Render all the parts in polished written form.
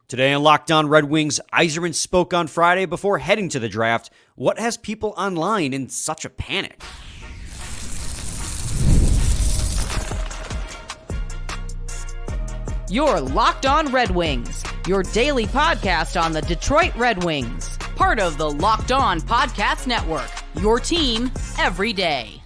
Today on Locked On Red Wings, Yzerman spoke on Friday before heading to the draft. What has people online in such a panic? You're Locked On Red Wings, your daily podcast on the Detroit Red Wings. Part of the Locked On Podcast Network, your team every day.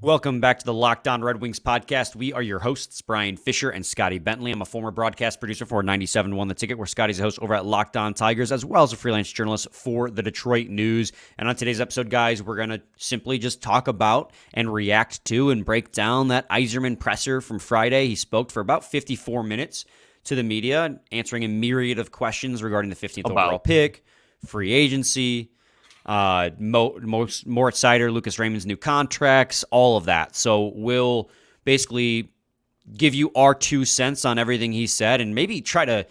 Welcome back to the Locked On Red Wings podcast. We are your hosts, Brian Fisher and Scotty Bentley. I'm a former broadcast producer for 97.1 The Ticket, where Scotty's a host over at Locked On Tigers, as well as a freelance journalist for the Detroit News. And on today's episode, guys, we're going to simply just talk about and react to and break down that Yzerman presser from Friday. He spoke for about 54 minutes to the media, answering a myriad of questions regarding the 15th overall pick, free agency, Moritz Seider, Lucas Raymond's new contracts, all of that. So we'll basically give you our 2 cents on everything he said and maybe try to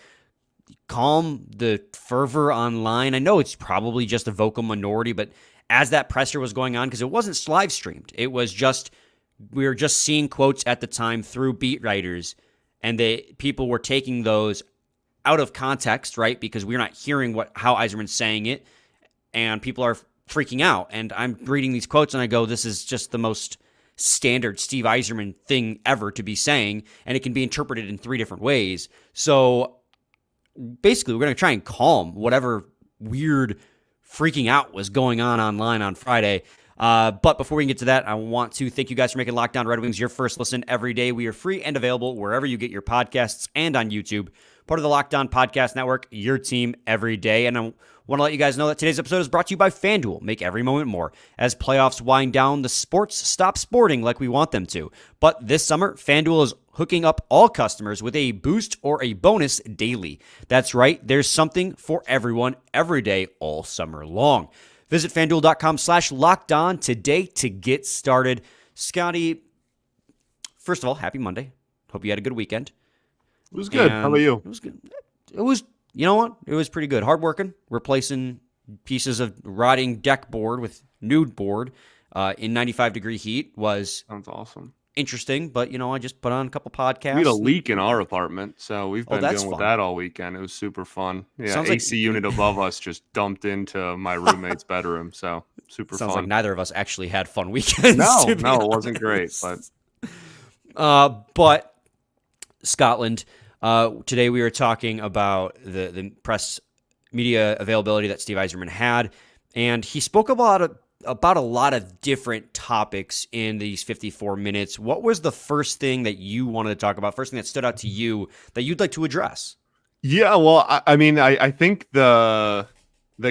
calm the fervor online. I know it's probably just a vocal minority, but as that presser was going on, because it wasn't live streamed, it was just, we were just seeing quotes at the time through beat writers, and people were taking those out of context, right? Because we're not hearing how Yzerman's saying it. And people are freaking out. And I'm reading these quotes and I go, this is just the most standard Steve Yzerman thing ever to be saying. And it can be interpreted in 3 different ways. So basically, we're going to try and calm whatever weird freaking out was going on online on Friday. But before we can get to that, I want to thank you guys for making Locked On Red Wings your first listen every day. We are free and available wherever you get your podcasts and on YouTube. Part of the Locked On Podcast Network, your team every day. And I want to let you guys know that today's episode is brought to you by FanDuel. Make every moment more. As playoffs wind down, the sports stop sporting like we want them to. But this summer, FanDuel is hooking up all customers with a boost or a bonus daily. That's right. There's something for everyone every day all summer long. Visit FanDuel.com/LockedOn today to get started. Scotty, first of all, happy Monday. Hope you had a good weekend. It was good. How about you? It was good. It was, you know what? It was pretty good. Hardworking, replacing pieces of rotting deck board with nude board in 95-degree heat Sounds awesome. Interesting, but, I just put on a couple podcasts. We had a leak in our apartment, so we've been dealing with that all weekend. It was super fun. Yeah, Sounds AC unit above us just dumped into my roommate's bedroom, so super Sounds fun. like neither of us actually had fun weekends. No, it wasn't great, but Scotland. Today we were talking about the press media availability that Steve Yzerman had, and he spoke about a lot of different topics in these 54 minutes. What was the first thing that you wanted to talk about, first thing that stood out to you that you'd like to address? Yeah, well, I think the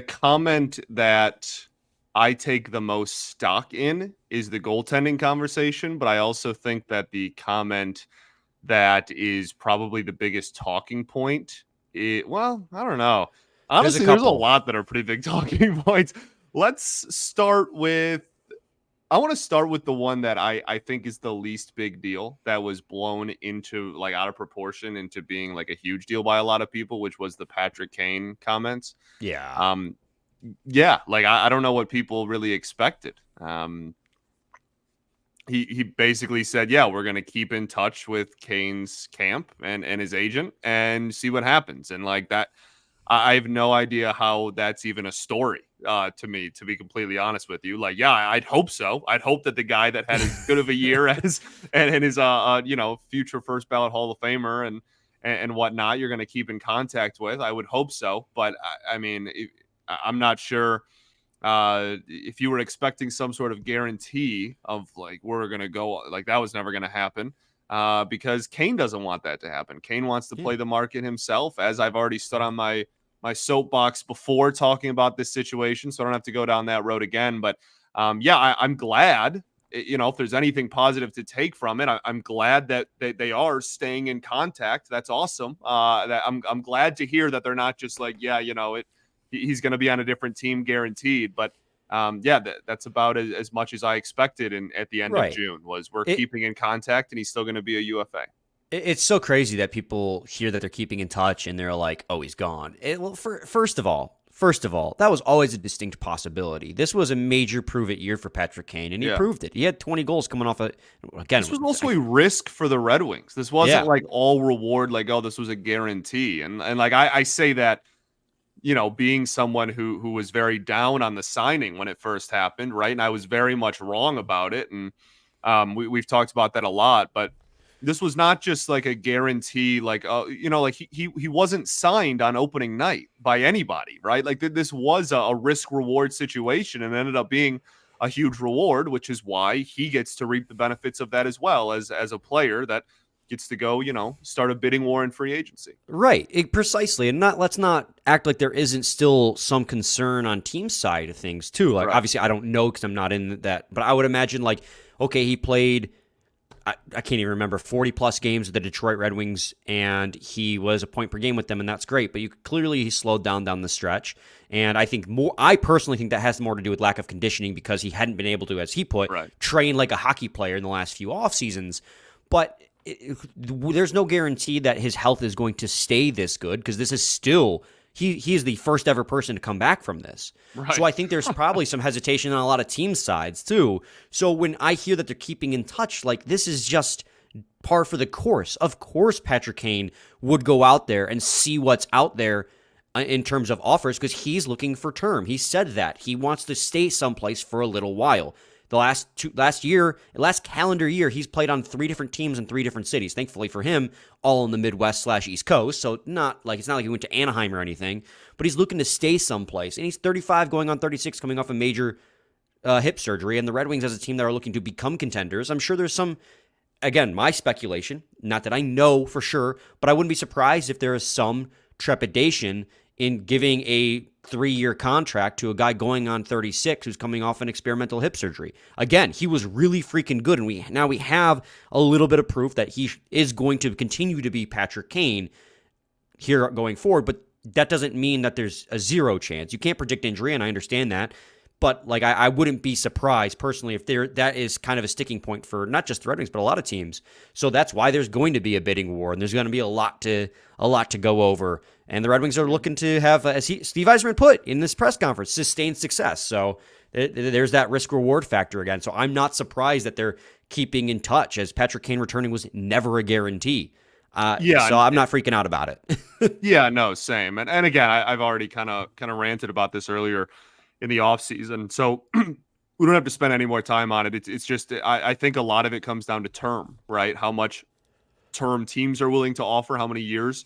comment that I take the most stock in is the goaltending conversation, but I also think that the comment that is probably the biggest talking point. I don't know. Honestly, there's a lot that are pretty big talking points. Let's start with, I want to start with the one that I think is the least big deal, that was blown into out of proportion into being a huge deal by a lot of people, which was the Patrick Kane comments. Yeah. I don't know what people really expected. He basically said, we're going to keep in touch with Kane's camp and his agent and see what happens. And that, I have no idea how that's even a story to me, to be completely honest with you. I'd hope so. I'd hope that the guy that had as good of a year as and his future first ballot Hall of Famer and whatnot, you're going to keep in contact with. I would hope so. But I'm not sure. If you were expecting some sort of guarantee of we're going to go, that was never going to happen because Kane doesn't want that to happen. Kane wants to play the market himself, as I've already stood on my soapbox before talking about this situation, so I don't have to go down that road again. But I'm glad, if there's anything positive to take from it, I'm glad that they are staying in contact. That's awesome. That I'm glad to hear that they're not just he's going to be on a different team guaranteed. But that's about as much as I expected at the end of June. We're keeping in contact and he's still going to be a UFA. It's so crazy that people hear that they're keeping in touch and they're like, oh, he's gone. First of all, First of all, that was always a distinct possibility. This was a major prove-it year for Patrick Kane, and he proved it. He had 20 goals coming off again. This was also a risk for the Red Wings. This wasn't like all reward, like, oh, this was a guarantee. And like I say that, being someone who was very down on the signing when it first happened, right? And I was very much wrong about it. And we've talked about that a lot, but this was not just like a guarantee, like, like he wasn't signed on opening night by anybody, right? Like this was a risk reward situation and ended up being a huge reward, which is why he gets to reap the benefits of that as well as a player that gets to go, start a bidding war in free agency. Right, precisely. And let's not act like there isn't still some concern on team side of things too. Like, obviously I don't know because I'm not in that, but I would imagine like, okay, he played, I can't even remember, 40-plus games with the Detroit Red Wings, and he was a point per game with them, and that's great. But he slowed down the stretch. And I personally think that has more to do with lack of conditioning because he hadn't been able to, as he put, train like a hockey player in the last few off seasons. But there's no guarantee that his health is going to stay this good because this is still... He is the first ever person to come back from this. Right. So I think there's probably some hesitation on a lot of team sides too. So when I hear that they're keeping in touch, like this is just par for the course. Of course, Patrick Kane would go out there and see what's out there in terms of offers because he's looking for term. He said that. He wants to stay someplace for a little while. The last calendar year, he's played on 3 different teams in 3 different cities. Thankfully for him, all in the Midwest/East Coast. So it's not like he went to Anaheim or anything, but he's looking to stay someplace. And he's 35 going on 36 coming off a major hip surgery. And the Red Wings as a team that are looking to become contenders. I'm sure there's some, again, my speculation, not that I know for sure, but I wouldn't be surprised if there is some trepidation in giving a 3-year contract to a guy going on 36 who's coming off an experimental hip surgery. Again, he was really freaking good, and we have a little bit of proof that he is going to continue to be Patrick Kane here going forward, but that doesn't mean that there's a zero chance. You can't predict injury, and I understand that, but like I wouldn't be surprised personally if that is kind of a sticking point for not just the Red Wings, but a lot of teams. So that's why there's going to be a bidding war, and there's going to be a lot to go over. And the Red Wings are looking to have, as Steve Yzerman put in this press conference, sustained success. So there's that risk-reward factor again. So I'm not surprised that they're keeping in touch, as Patrick Kane returning was never a guarantee. So I'm not freaking out about it. Yeah, no, same. And again, I've already kind of ranted about this earlier in the offseason. So we don't have to spend any more time on it. It's just, I think a lot of it comes down to term, right? How much term teams are willing to offer, how many years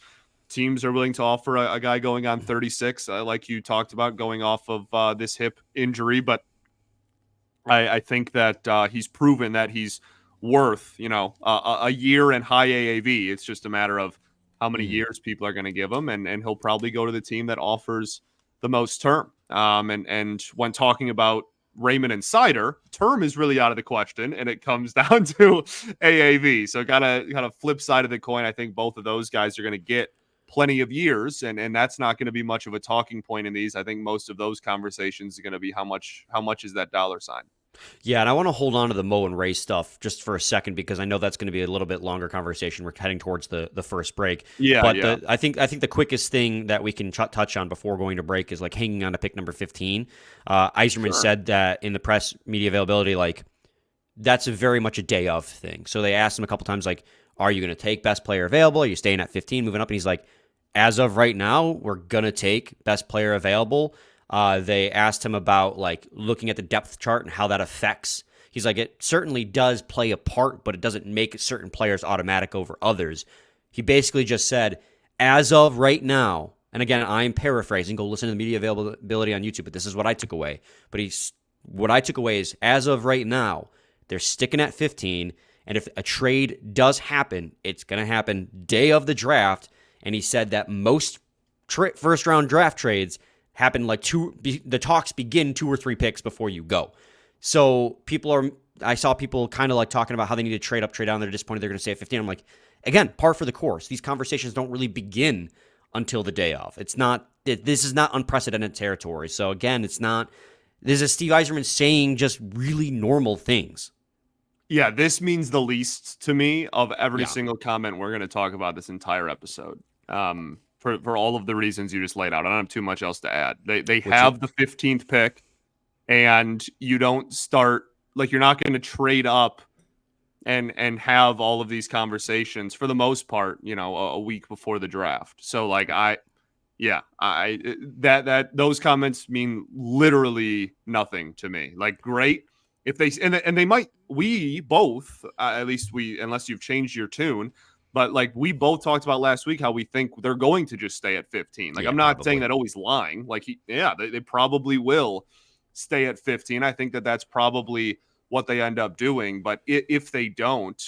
teams are willing to offer a guy going on 36, like you talked about, going off of this hip injury. But I think that he's proven that he's worth, a year and high AAV. It's just a matter of how many years people are going to give him, and he'll probably go to the team that offers the most term. And when talking about Raymond and Seider, term is really out of the question, and it comes down to AAV. So kind of flip side of the coin. I think both of those guys are going to get plenty of years, and that's not going to be much of a talking point in these. I think most of those conversations are going to be how much is that dollar sign. Yeah, and I want to hold on to the Mo and Ray stuff just for a second because I know that's going to be a little bit longer conversation. We're heading towards the first break. But I think the quickest thing that we can touch on before going to break is like hanging on to pick number 15. Yzerman said that in the press media availability, like that's very much a day of thing. So they asked him a couple times, like, are you going to take best player available? Are you staying at 15, moving up? And he's like, as of right now, we're going to take best player available. They asked him about like looking at the depth chart and how that affects. He's like, it certainly does play a part, but it doesn't make certain players automatic over others. He basically just said, as of right now, and again, I'm paraphrasing, go listen to the media availability on YouTube, but this is what I took away. But what I took away is, as of right now, they're sticking at 15, and if a trade does happen, it's going to happen day of the draft. And he said that most first-round draft trades happen like the talks begin 2 or 3 picks before you go. So I saw people kind of like talking about how they need to trade up, trade down. They're disappointed they're going to stay at 15. I'm like, again, par for the course. These conversations don't really begin until the day of. This is not unprecedented territory. So again, this is Steve Yzerman saying just really normal things. Yeah, this means the least to me of every single comment we're going to talk about this entire episode. for all of the reasons you just laid out. I don't have too much else to add. They have the 15th pick, and you don't start like you're not going to trade up and have all of these conversations for the most part, a week before the draft. So like those comments mean literally nothing to me. Like, great if they and they might, we both at least unless you've changed your tune, but like we both talked about last week how we think they're going to just stay at 15. Like, I'm not saying that always lying. Like they probably will stay at 15. I think that's probably what they end up doing. But if they don't,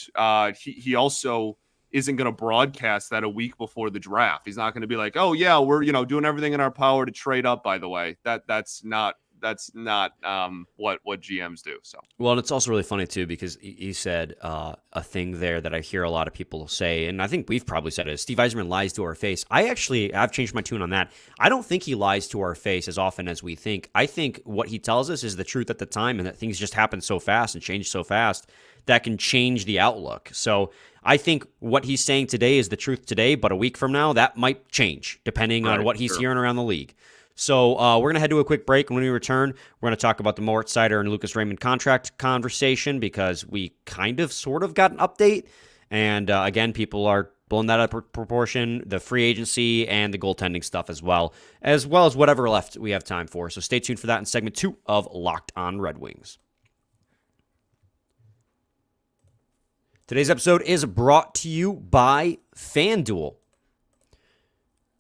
he also isn't going to broadcast that a week before the draft. He's not going to be like, oh yeah, we're doing everything in our power to trade up. By the way, that's not what GMs do. So well, and it's also really funny too because he said a thing there that I hear a lot of people say, and I think we've probably said it. Steve Yzerman lies to our face. I've changed my tune on that. I don't think he lies to our face as often as we think. I think what he tells us is the truth at the time, and that things just happen so fast and change so fast that can change the outlook. So I think what he's saying today is the truth today, but a week from now that might change depending on what he's hearing around the league. So we're going to head to a quick break. And when we return, we're going to talk about the Moritz Seider and Lucas Raymond contract conversation because we sort of got an update. And again, people are blowing that up proportion, the free agency and the goaltending stuff as well as whatever left we have time for. So stay tuned for that in segment 2 of Locked On Red Wings. Today's episode is brought to you by FanDuel.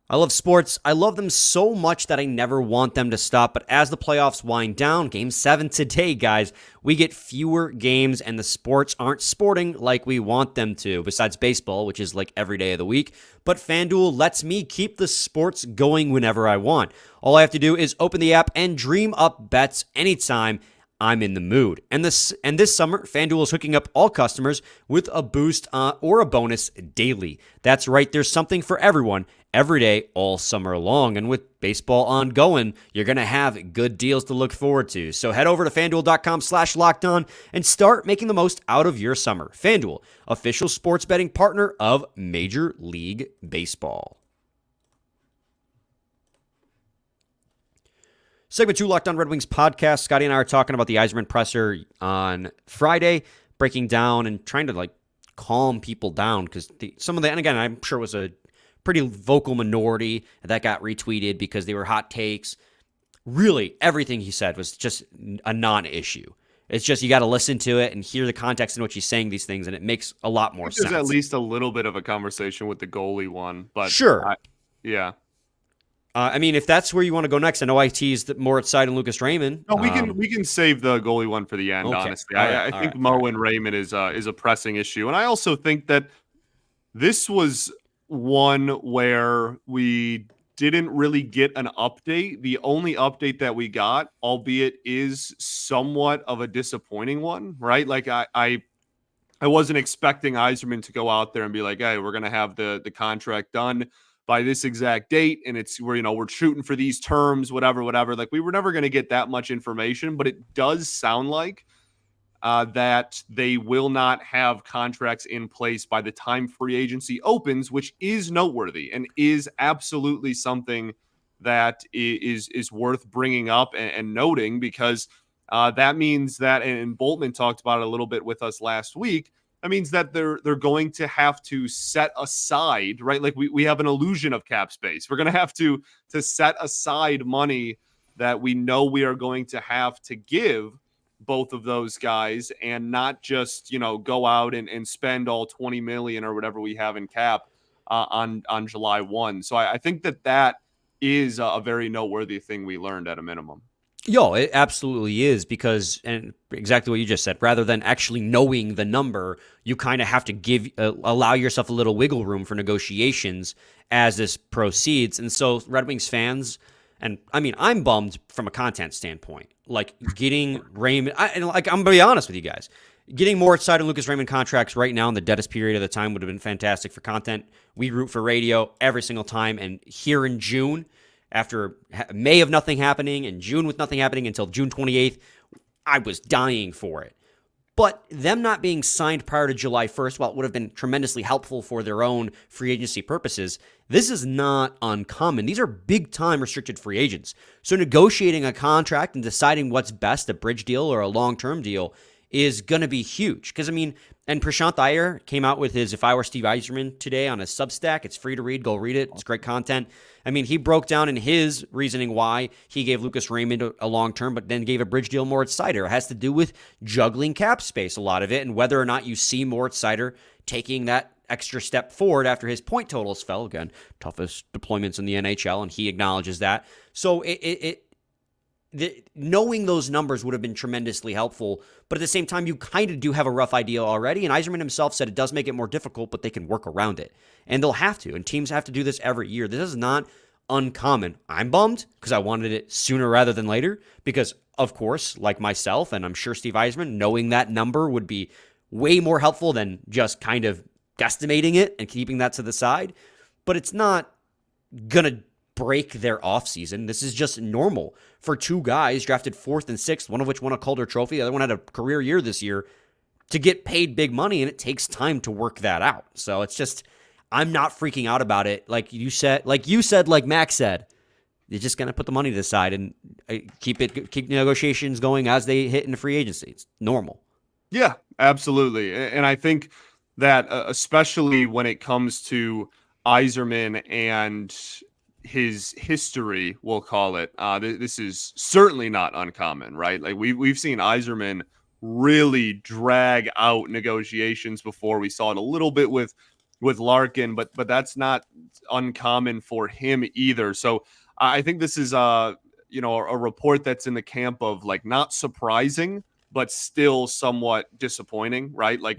I love sports. I love them so much that I never want them to stop. But as the playoffs wind down, Game 7 today, guys, we get fewer games and the sports aren't sporting like we want them to, besides baseball, which is like every day of the week. But FanDuel lets me keep the sports going whenever I want. All I have to do is open the app and dream up bets anytime I'm in the mood. And this summer, FanDuel is hooking up all customers with a boost or a bonus daily. That's right, there's something for everyone every day all summer long. And with baseball ongoing, you're going to have good deals to look forward to. So head over to FanDuel.com/lockedon and start making the most out of your summer. FanDuel, official sports betting partner of Major League Baseball. Segment 2, Locked On Red Wings podcast. Scotty and I are talking about the Yzerman presser on Friday, breaking down and trying to calm people down because and again, I'm sure it was a pretty vocal minority that got retweeted because they were hot takes. Really, everything he said was just a non-issue. It's just you got to listen to it and hear the context in which he's saying these things, and it makes a lot more sense. There's at least a little bit of a conversation with the goalie one, but sure, yeah. If that's where you want to go next, I know I teased Moritz Seider and Lucas Raymond. No, we can save the goalie one for the end. Okay. Honestly, I think Mo and Raymond is a pressing issue, and I also think that this was one where we didn't really get an update. The only update that we got, albeit is somewhat of a disappointing one, right? Like I wasn't expecting Yzerman to go out there and be like, "Hey, we're gonna have the contract done by this exact date, and we're shooting for these terms, whatever." Like, we were never going to get that much information, but it does sound like that they will not have contracts in place by the time free agency opens, which is noteworthy and is absolutely something that is worth bringing up and noting because that means that, and Boltman talked about it a little bit with us last week, that means that they're going to have to set aside, right? Like we have an illusion of cap space. We're going to have to set aside money that we know we are going to have to give both of those guys and not just, go out and spend all 20 million or whatever we have in cap on July 1. So I think that is a very noteworthy thing we learned at a minimum. Yo, it absolutely is because, and exactly what you just said, rather than actually knowing the number, you kind of have to allow yourself a little wiggle room for negotiations as this proceeds. And so Red Wings fans, and I'm bummed from a content standpoint, like getting Raymond, I'm going to be honest with you guys, getting Moritz Seider and Lucas Raymond contracts right now in the deadest period of the time would have been fantastic for content. We root for radio every single time, and here in June, after May of nothing happening and June with nothing happening until June 28th, I was dying for it. But them not being signed prior to July 1st, while it would have been tremendously helpful for their own free agency purposes, this is not uncommon. These are big-time restricted free agents. So negotiating a contract and deciding what's best, a bridge deal or a long-term deal, is going to be huge. Because, and Prashant Iyer came out with his If I Were Steve Yzerman today on his Substack. It's free to read. Go read it. It's great content. He broke down in his reasoning why he gave Lucas Raymond a long term, but then gave a bridge deal Moritz Seider. It has to do with juggling cap space, a lot of it, and whether or not you see Moritz Seider taking that extra step forward after his point totals fell. Again, toughest deployments in the NHL, and he acknowledges that. So knowing those numbers would have been tremendously helpful, but at the same time, you kind of do have a rough idea already, and Yzerman himself said it does make it more difficult, but they can work around it, and they'll have to, and teams have to do this every year. This is not uncommon. I'm bummed because I wanted it sooner rather than later, because, of course, like myself, and I'm sure Steve Yzerman, knowing that number would be way more helpful than just kind of guesstimating it and keeping that to the side, but it's not going to break their offseason. This is just normal for two guys drafted 4th and 6th, one of which won a Calder Trophy, the other one had a career year this year, to get paid big money, and it takes time to work that out. So it's just, I'm not freaking out about it. Like Max said, you're just going to put the money to the side and keep negotiations going as they hit into free agency. It's normal. Yeah, absolutely. And I think that especially when it comes to Yzerman and his history, we'll call it, this is certainly not uncommon, right? Like we've seen Yzerman really drag out negotiations before. We saw it a little bit with Larkin, but that's not uncommon for him either. So I think this is a report that's in the camp of like not surprising, but still somewhat disappointing, right? Like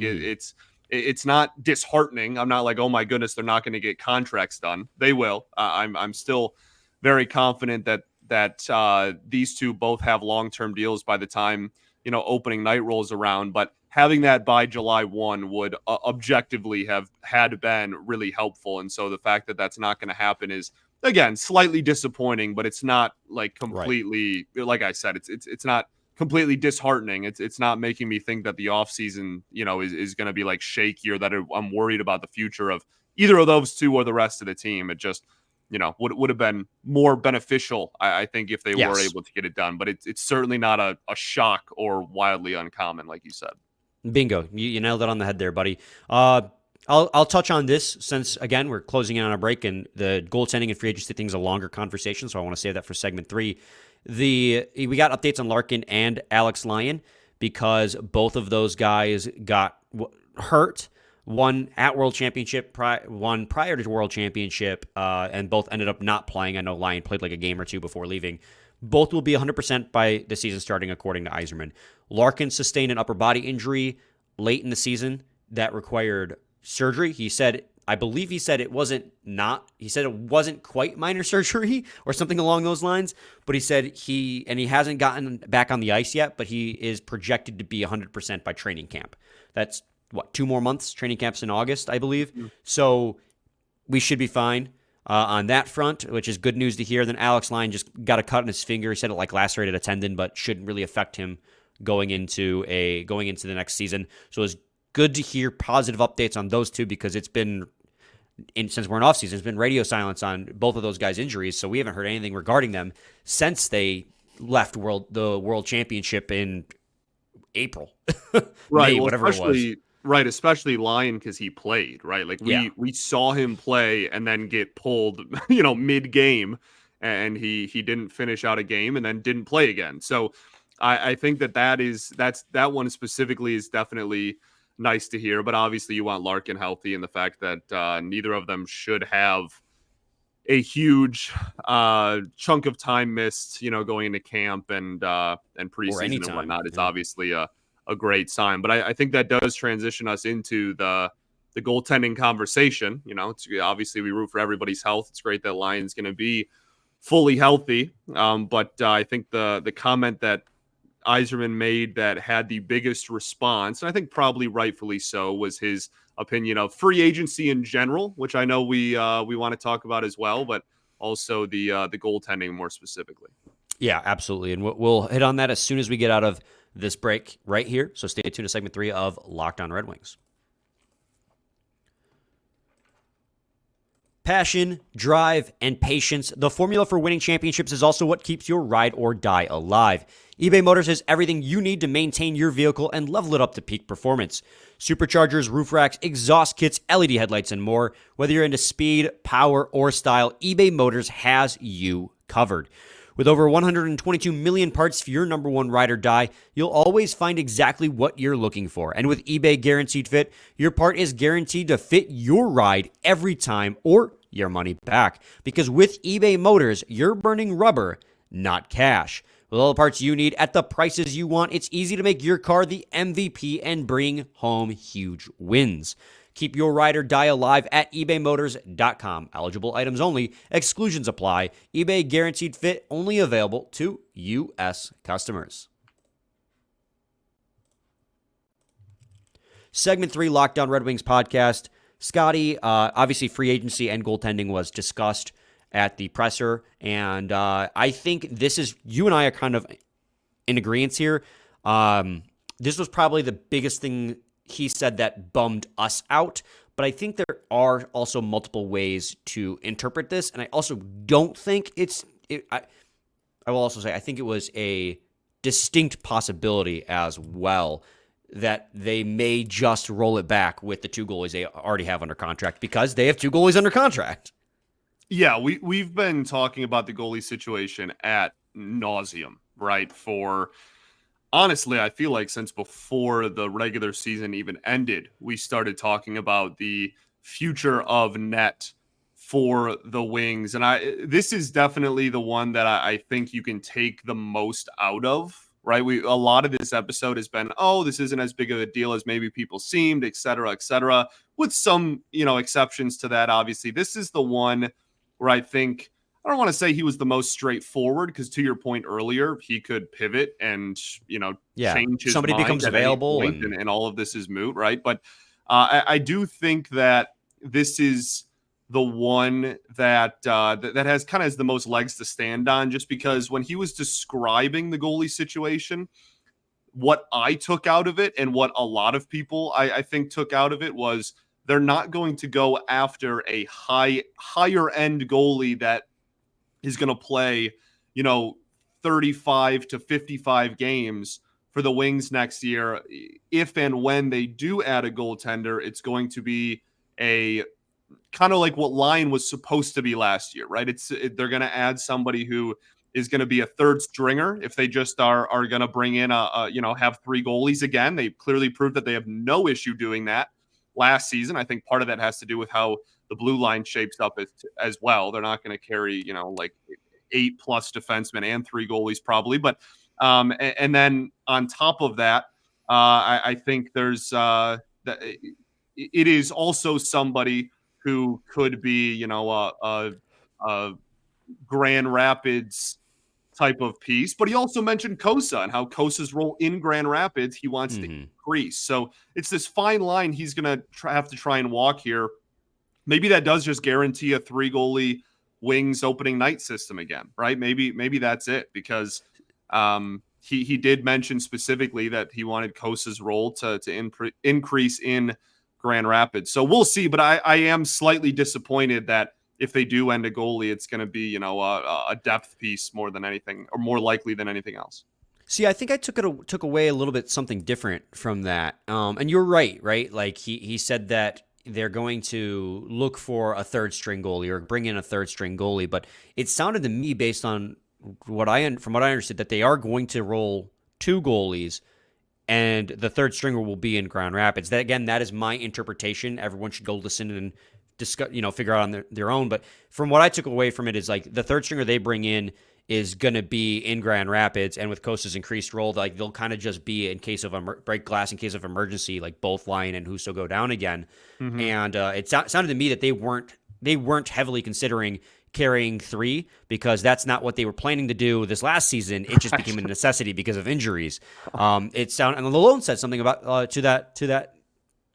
it's not disheartening. I'm not like, oh my goodness, they're not going to get contracts done. They will. I'm still very confident that these two both have long-term deals by the time opening night rolls around. But having that by July 1 would objectively have had been really helpful. And so the fact that that's not going to happen is, again, slightly disappointing. But it's not like completely, like I said, it's not completely disheartening. It's not making me think that the offseason, is going to be like shaky, or that I'm worried about the future of either of those two or the rest of the team. It just, would have been more beneficial, I think, if they were able to get it done. But it's certainly not a shock or wildly uncommon, like you said. Bingo. You nailed it on the head there, buddy. I'll touch on this since, again, we're closing in on a break, and the goaltending and free agency thing is a longer conversation, so I want to save that for segment 3. We got updates on Larkin and Alex Lyon because both of those guys got hurt. One at World Championship, one prior to World Championship, and both ended up not playing. I know Lyon played like a game or two before leaving. Both will be 100% by the season starting, according to Yzerman. Larkin sustained an upper body injury late in the season that required surgery. I believe he said it wasn't quite minor surgery or something along those lines, but he said he hasn't gotten back on the ice yet, but he is projected to be 100% by training camp. That's 2 more months? Training camp's in August, I believe. So we should be fine on that front, which is good news to hear. Then Alex Lyon just got a cut in his finger. He said it like lacerated a tendon, but shouldn't really affect him going into the next season. So it's good to hear positive updates on those two, because it's been, since we're in off season, it's been radio silence on both of those guys' injuries. So we haven't heard anything regarding them since they left the World Championship in April, right? May, whatever it was. Right, especially Lyon, because he played, right? Like we saw him play and then get pulled, mid game, and he didn't finish out a game and then didn't play again. So I think that one specifically is definitely nice to hear. But obviously you want Larkin healthy, and the fact that neither of them should have a huge chunk of time missed, going into camp and preseason and whatnot. It's obviously a great sign. But I think that does transition us into the goaltending conversation. It's obviously we root for everybody's health. It's great that Lyon's going to be fully healthy. But I think the comment that Yzerman made that had the biggest response, and I think probably rightfully so, was his opinion of free agency in general, which I know we want to talk about as well, but also the goaltending more specifically. Yeah, absolutely. And we'll hit on that as soon as we get out of this break right here. So stay tuned to segment 3 of Locked On Red Wings. Passion, drive, and patience. The formula for winning championships is also what keeps your ride or die alive. eBay Motors has everything you need to maintain your vehicle and level it up to peak performance. Superchargers, roof racks, exhaust kits, LED headlights, and more. Whether you're into speed, power, or style, eBay Motors has you covered. With over 122 million parts for your number one ride or die, you'll always find exactly what you're looking for. And with eBay Guaranteed Fit, your part is guaranteed to fit your ride every time or your money back. Because with eBay Motors, you're burning rubber, not cash. With all the parts you need at the prices you want, it's easy to make your car the MVP and bring home huge wins. Keep your ride or die alive at ebaymotors.com. Eligible items only. Exclusions apply. eBay Guaranteed Fit only available to U.S. customers. Segment 3, Locked On Red Wings podcast. Scotty, obviously free agency and goaltending was discussed at the presser, and I think this is, you and I are kind of in agreement here. This was probably the biggest thing he said that bummed us out, but I think there are also multiple ways to interpret this, and I also don't think I will also say I think it was a distinct possibility as well that they may just roll it back with the two goalies they already have under contract, because they have two goalies under contract. Yeah, we've been talking about the goalie situation at nauseum, right? For honestly, I feel like since before the regular season even ended, we started talking about the future of net for the Wings. And this is definitely the one that I think you can take the most out of, right? A lot of this episode has been, oh, this isn't as big of a deal as maybe people seemed, et cetera, with some, exceptions to that. Obviously, this is the one where I think, I don't want to say he was the most straightforward, because to your point earlier, he could pivot and, change his somebody mind becomes at any available point, and all of this is moot, right? But I do think that this is the one that has kind of has the most legs to stand on, just because when he was describing the goalie situation, what I took out of it and what a lot of people I think took out of it was they're not going to go after a higher end goalie that is going to play, 35 to 55 games for the Wings next year. If and when they do add a goaltender, it's going to be a kind of like what Lyon was supposed to be last year, right? They're going to add somebody who is going to be a third stringer. If they just are going to bring in have three goalies again, they clearly proved that they have no issue doing that last season. I think part of that has to do with how the blue line shapes up as well. They're not going to carry, like 8+ defensemen and 3 goalies probably. But and then on top of that, I think there's it is also somebody who could be, a Grand Rapids type of piece. But he also mentioned Kosa and how Kosa's role in Grand Rapids he wants to increase. So it's this fine line he's going to have to try and walk here. Maybe that does just guarantee a 3 goalie Wings opening night system again, right? Maybe that's it, because he did mention specifically that he wanted Kosa's role to increase in Grand Rapids. So we'll see, but I am slightly disappointed that if they do end a goalie, it's going to be, a depth piece more than anything, or more likely than anything else. See, I think I took away a little bit something different from that. And you're right? Like he said that they're going to look for a third string goalie or bring in a third string goalie, but it sounded to me, based on from what I understood, that they are going to roll 2 goalies, and the third stringer will be in Grand Rapids. That is my interpretation. Everyone should go listen and discuss, figure out on their own. But from what I took away from it is, like, the third stringer they bring in is going to be in Grand Rapids, and with Kosta's increased role, like, they'll kind of just be in case of break glass in case of emergency, like both Lyon and Husso go down again. Mm-hmm. And it sounded to me that they weren't heavily considering carrying 3, because that's not what they were planning to do this last season. It just became a necessity because of injuries. And Malone said something about to that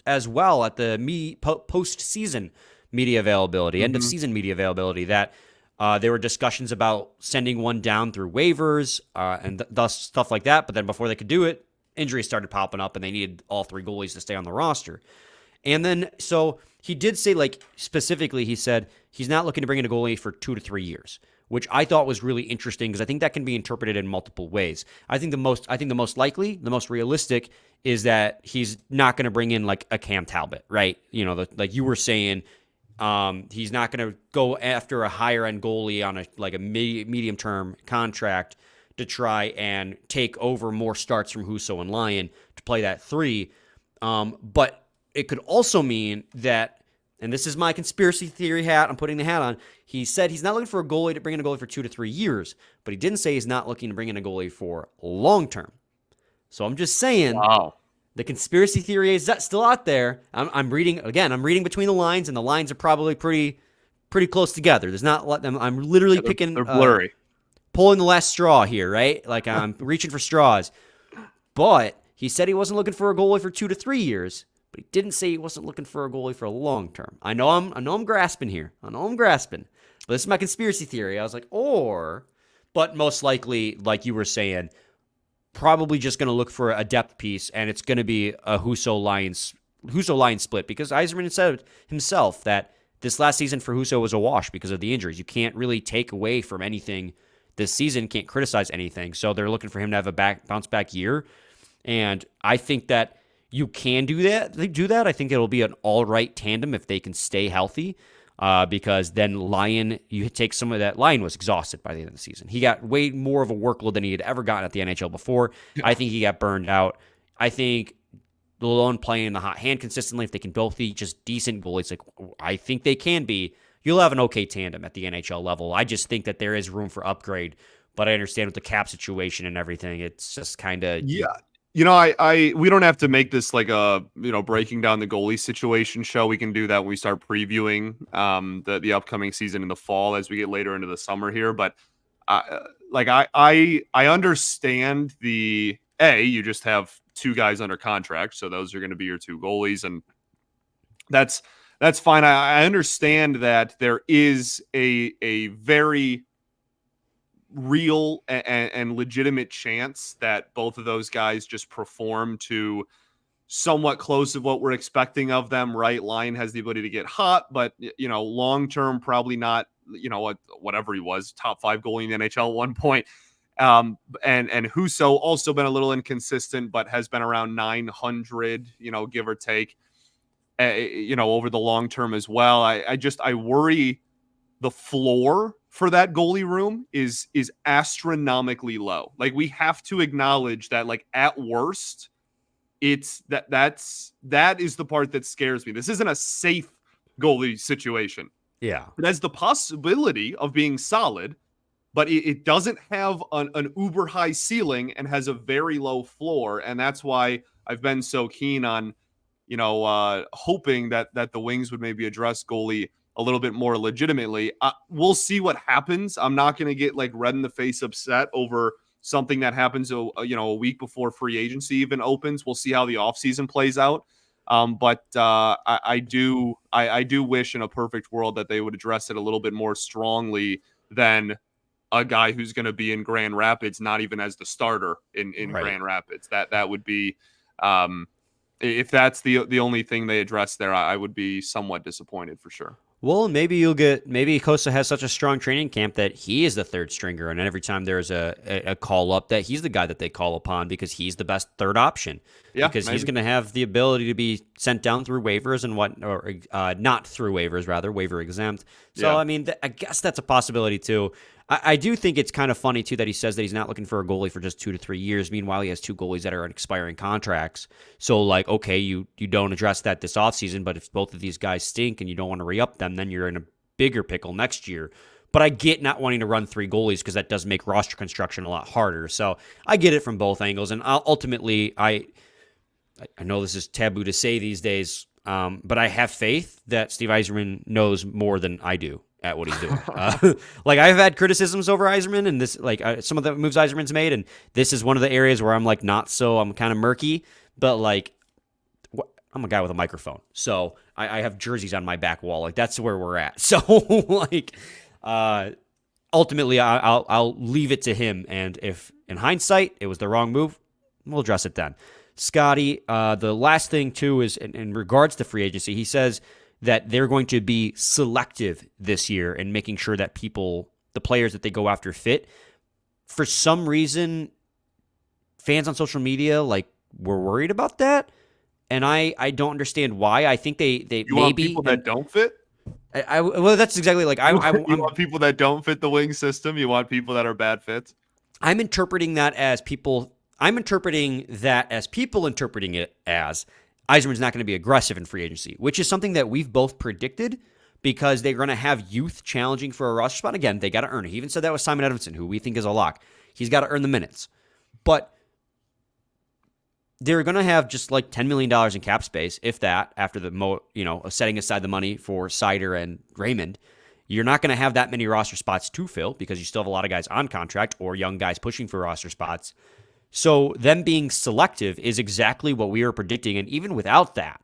as well at the post-season media availability, end of season media availability, that There were discussions about sending one down through waivers and thus stuff like that. But then before they could do it, injuries started popping up and they needed all three goalies to stay on the roster. And then, so he did say, like, specifically, he said he's not looking to bring in a goalie for 2 to 3 years, which I thought was really interesting because I think that can be interpreted in multiple ways. I think the most likely, the most realistic is that he's not going to bring in like a Cam Talbot, right? You know, like you were saying, he's not going to go after a higher end goalie on a medium term contract to try and take over more starts from Husso and Lyon to play that 3. But it could also mean that, and this is my conspiracy theory hat, I'm putting the hat on, he said he's not looking for a goalie to bring in a goalie for 2 to 3 years, but he didn't say he's not looking to bring in a goalie for long term. So I'm just saying, wow, the conspiracy theory is still out there. I'm reading between the lines, and the lines are probably pretty close together. There's not them. I'm literally picking, they're blurry, pulling the last straw here, right? Like I'm reaching for straws. But he said he wasn't looking for a goalie for 2 to 3 years. But he didn't say he wasn't looking for a goalie for a long term. I know I'm grasping here. But this is my conspiracy theory. I was like, but most likely, like you were saying, probably just going to look for a depth piece, and it's going to be a Husso Lyon split, because Yzerman said himself that this last season for Husso was a wash because of the injuries. You can't really take away from anything this season, can't criticize anything. So they're looking for him to have a bounce back year, and I think that you can do that. They do that. I think it'll be an all right tandem if they can stay healthy, because then Lyon, you take some of that. Lyon was exhausted by the end of the season. He got way more of a workload than he had ever gotten at the NHL before. Yeah. I think he got burned out. I think Lyon playing the hot hand consistently, if they can both be just decent goalies, like I think they can be, you'll have an okay tandem at the NHL level. I just think that there is room for upgrade, but I understand with the cap situation and everything, it's just kind of... Yeah. You know, we don't have to make this like a, breaking down the goalie situation show. We can do that when we start previewing the upcoming season in the fall as we get later into the summer here. But I understand you just have 2 guys under contract, so those are going to be your 2 goalies, and that's fine. I understand that there is a very real and legitimate chance that both of those guys just perform to somewhat close to what we're expecting of them, right? Lyon has the ability to get hot, but long term probably not, whatever he was, top 5 goalie in the NHL at one point. And Husso also been a little inconsistent, but has been around 900, give or take, over the long term as well. I worry the floor for that goalie room is astronomically low. Like, we have to acknowledge that, like, at worst, it's that is the part that scares me. This isn't a safe goalie situation. Yeah. It has the possibility of being solid, but it doesn't have an uber high ceiling and has a very low floor. And that's why I've been so keen on, hoping that the Wings would maybe address goalie a little bit more legitimately. We'll see what happens. I'm not going to get like red in the face upset over something that happens, a week before free agency even opens. We'll see how the offseason plays out. But I do wish in a perfect world that they would address it a little bit more strongly than a guy who's going to be in Grand Rapids, not even as the starter in right. Grand Rapids. That would be, if that's the only thing they address there, I would be somewhat disappointed for sure. Well, maybe Costa has such a strong training camp that he is the third stringer, and every time there's a call up, that he's the guy that they call upon because he's the best third option. Yeah, because maybe. He's going to have the ability to be sent down through waivers or not through waivers, rather waiver exempt. So yeah. I mean, I guess that's a possibility too. I do think it's kind of funny too that he says that he's not looking for a goalie for just 2 to 3 years. Meanwhile, he has 2 goalies that are on expiring contracts. So like, okay, you don't address that this offseason, but if both of these guys stink and you don't want to re-up them, then you're in a bigger pickle next year. But I get not wanting to run 3 goalies because that does make roster construction a lot harder. So I get it from both angles. And ultimately, I know this is taboo to say these days, but I have faith that Steve Yzerman knows more than I do at what he's doing. Like, I've had criticisms over Yzerman, and this, like, some of the moves Yzerman's made, and this is one of the areas where I'm like I'm kind of murky, but like, I'm a guy with a microphone, so I have jerseys on my back wall. Like, that's where we're at. So like, ultimately, I'll leave it to him. And if in hindsight it was the wrong move, we'll address it then. Scotty, the last thing too is in regards to free agency, he says that they're going to be selective this year and making sure that the players that they go after fit. For some reason, fans on social media were worried about that, and I don't understand why. I think they you want people that don't fit. Well, that's exactly you want people that don't fit the wing system. You want people that are bad fits. I'm interpreting that as people. I'm interpreting that as people interpreting it as Yzerman's not going to be aggressive in free agency, which is something that we've both predicted because they're going to have youth challenging for a roster spot. Again, they got to earn it. He even said that with Simon Edmondson, who we think is a lock. He's got to earn the minutes. But they're going to have just like $10 million in cap space, if that, after setting aside the money for Seider and Raymond. You're not going to have that many roster spots to fill because you still have a lot of guys on contract or young guys pushing for roster spots. So them being selective is exactly what we were predicting. And even without that,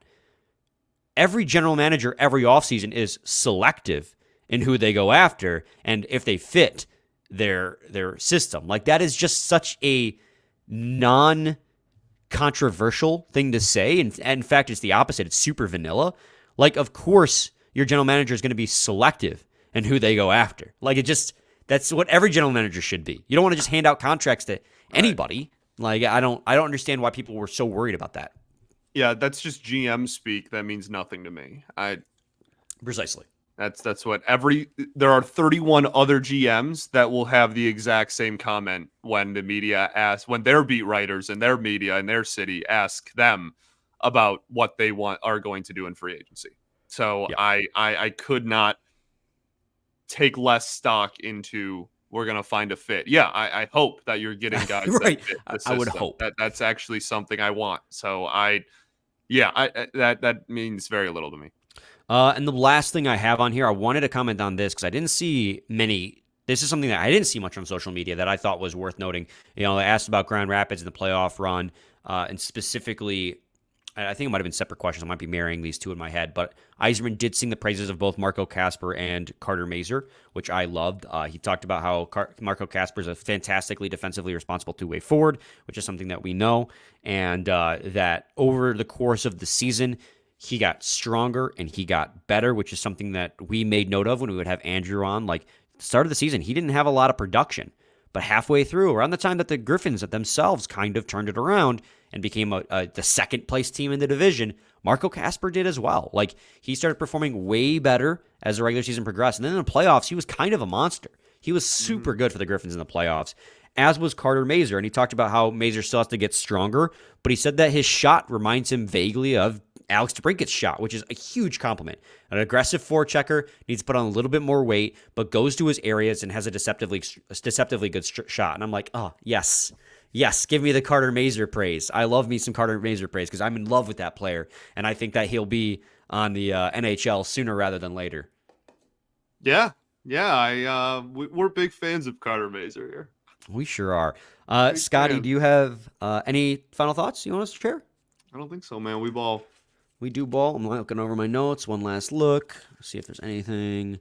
every general manager every offseason is selective in who they go after and if they fit their system. Like, that is just such a non-controversial thing to say. And in fact, it's the opposite. It's super vanilla. Like, of course, your general manager is going to be selective in who they go after. Like, that's what every general manager should be. You don't want to just hand out contracts to anybody. Like, I don't understand why people were so worried about that. Yeah, that's just GM speak. That means nothing to me. Precisely. That's what there are 31 other GMs that will have the exact same comment when the media when their beat writers and their media in their city ask them about what they are going to do in free agency. So yeah. I could not take less stock into we're going to find a fit. Yeah, I hope that you're getting guys right. that fit the system. I would hope. That's actually something I want. So that means very little to me. And the last thing I have on here, I wanted to comment on this because I didn't see many. This is something that I didn't see much on social media that I thought was worth noting. They asked about Grand Rapids and the playoff run, and specifically, I think it might have been separate questions. I might be marrying these two in my head, but Yzerman did sing the praises of both Marco Kasper and Carter Mazur, which I loved. He talked about how Marco Kasper is a fantastically defensively responsible two-way forward, which is something that we know, and that over the course of the season, he got stronger and he got better, which is something that we made note of when we would have Andrew on. Like, the start of the season, he didn't have a lot of production, but halfway through, around the time that the Griffins themselves kind of turned it around and became the second place team in the division, Marco Kasper did as well. Like, he started performing way better as the regular season progressed. And then in the playoffs, he was kind of a monster. He was super good for the Griffins in the playoffs, as was Carter Mazur. And he talked about how Mazur still has to get stronger, but he said that his shot reminds him vaguely of Alex DeBrincat's shot, which is a huge compliment. An aggressive forechecker, needs to put on a little bit more weight, but goes to his areas and has a deceptively good shot. And I'm like, oh, yes, give me the Carter Mazur praise. I love me some Carter Mazur praise because I'm in love with that player, and I think that he'll be on the NHL sooner rather than later. Yeah, we're big fans of Carter Mazur here. We sure are. Scotty, do you have any final thoughts you want us to share? I don't think so, man. We ball. We do ball. I'm looking over my notes. One last look. See if there's anything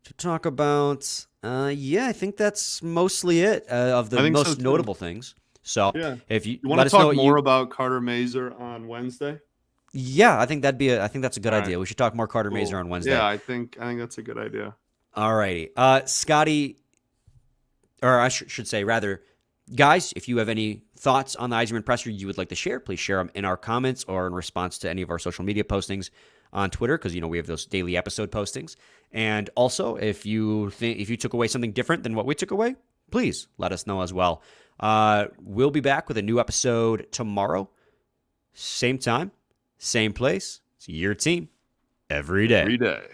to talk about. I think that's mostly it of the most notable things. So if you want to talk more about Carter Mazur on Wednesday. Yeah, I think that's a good idea. We should talk more Carter Mazur on Wednesday. Yeah, I think that's a good idea. All righty. Scotty, or I should say rather, guys, if you have any thoughts on the Yzerman presser you would like to share, please share them in our comments or in response to any of our social media postings on Twitter, because we have those daily episode postings. And also, if you took away something different than what we took away, please let us know as well. We'll be back with a new episode tomorrow. Same time, same place. It's your team every day. Every day.